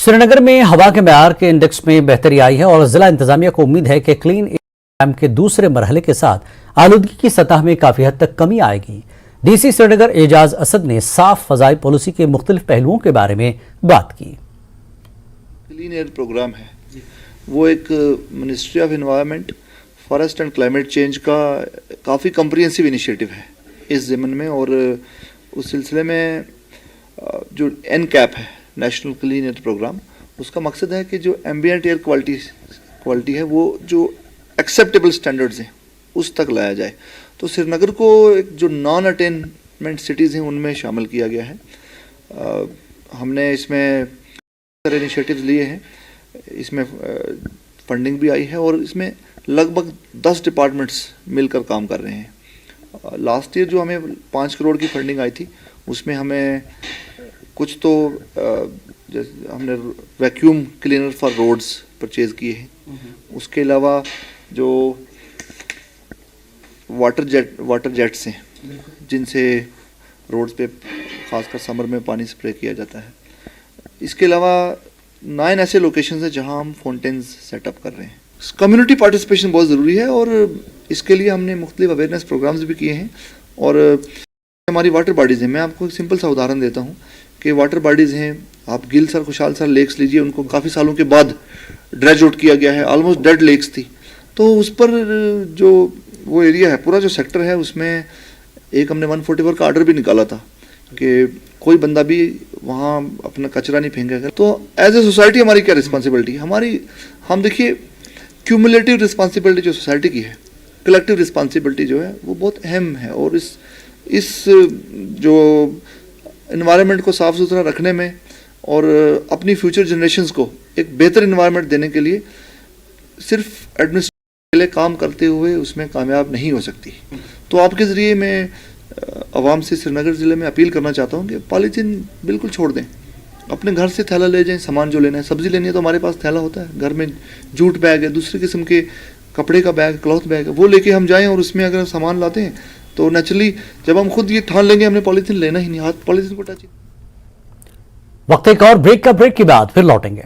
श्रीनगर में हवा के मेयार के इंडेक्स में बेहतरी आई है और जिला इंतजामिया को उम्मीद है कि क्लीन एयर प्रोग्राम के दूसरे मरहले के साथ आलूदगी की सतह में काफी हद तक कमी आएगी। डीसी श्रीनगर एजाज असद ने साफ फजाई पॉलिसी के मुख्तलिफ पहलुओं के बारे में बात की। क्लीन एयर प्रोग्राम है वो एक ministry of environment, forest and climate change का काफ़ी कम्प्रिहेंसिव इनिशिएटिव है इस ज़मन में। और उस सिलसिले में जो NCAP है, नेशनल क्लीन एयर प्रोग्राम, उसका मकसद है कि जो एम्बिएंट एयर क्वालिटी है वो जो एक्सेप्टेबल स्टैंडर्ड्स हैं उस तक लाया जाए। तो श्रीनगर को एक जो नॉन अटेनमेंट सिटीज़ हैं उनमें शामिल किया गया है। हमने इसमें इनिशिएटिव्स लिए हैं, इसमें फंडिंग भी आई है और इसमें लगभग 10 डिपार्टमेंट्स मिलकर काम कर रहे हैं। लास्ट ईयर जो हमें 5 करोड़ की फंडिंग आई थी उसमें हमें कुछ तो जैसे हमने vacuum cleaner for roads purchase किए हैं। उसके अलावा जो वाटर जेट्स हैं जिनसे रोड्स पे खासकर समर में पानी स्प्रे किया जाता है। इसके अलावा 9 ऐसे लोकेशंस हैं जहां हम फाउंटेन्स सेटअप कर रहे हैं। कम्युनिटी पार्टिसिपेशन बहुत ज़रूरी है और इसके लिए हमने मुख्तलिफ अवेयरनेस प्रोग्राम्स भी किए हैं। और हमारी वाटर बॉडीज़ हैं, मैं आपको एक सिंपल सा उदाहरण देता हूँ कि वाटर बॉडीज़ हैं, आप गिल सर, खुशहाल सर लेक्स लीजिए, उनको काफ़ी सालों के बाद ड्रेज आउट किया गया है, ऑलमोस्ट डेड लेक्स थी। तो उस पर जो वो एरिया है, पूरा जो सेक्टर है, उसमें एक हमने 144 का ऑर्डर भी निकाला था कि कोई बंदा भी वहाँ अपना कचरा नहीं फेंकेगा। तो एज ए सोसाइटी हमारी क्या रिस्पॉन्सिबिलिटी है? हम देखिए क्यूमुलेटिव रिस्पॉन्सिबिलिटी जो सोसाइटी की है, कलेक्टिव रिस्पॉन्सिबिलिटी जो है वो बहुत अहम है। और इस जो इन्वायरमेंट को साफ़ सुथरा रखने में और अपनी फ्यूचर जनरेशन्स को एक बेहतर इन्वायरमेंट देने के लिए सिर्फ एडमिनिस्ट्रेशन के लिए काम करते हुए उसमें कामयाब नहीं हो सकती। तो आपके ज़रिए मैं आवाम से श्रीनगर ज़िले में अपील करना चाहता हूँ कि पॉलीथीन बिल्कुल छोड़ दें, अपने घर से थैला ले जाएं। सामान जो लेना है, सब्ज़ी लेनी है तो हमारे पास थैला होता है, घर में जूट बैग है, दूसरे किस्म के कपड़े का बैग, क्लॉथ बैग है, वो लेके हम जाएं और उसमें अगर सामान लाते हैं तो नेचुरली जब हम खुद ये ठान लेंगे हमने पॉलीथीन लेना ही नहीं, हाथ पॉलीथीन को टच। वक्त एक और ब्रेक के बाद फिर लौटेंगे।